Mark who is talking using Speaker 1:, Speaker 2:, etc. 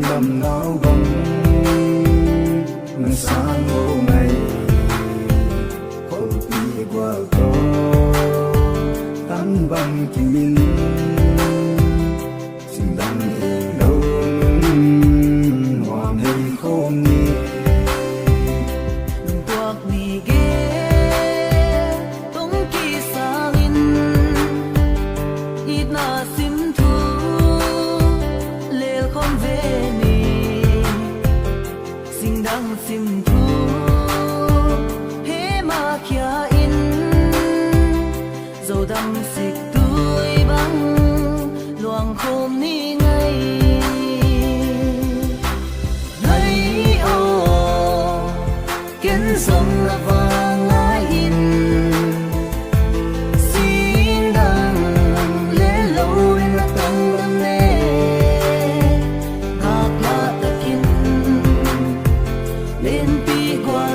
Speaker 1: đang đầm áo bông nắng sáng ngô ngày khổ tí qua có tan bằng kinh minh xin đăng yêu đâu hoàn hay không ni
Speaker 2: tuak ni ge tung ki sangin ít na sim thu lel khom ve ni sing dang sim thu he ma kya in zo dam sik tui bang luang khom ni ngai ngai o kiến sông là vàng ai in xin đăng lẽ lâu in là tăng đam nê ngạc là ta kinh lên pi qua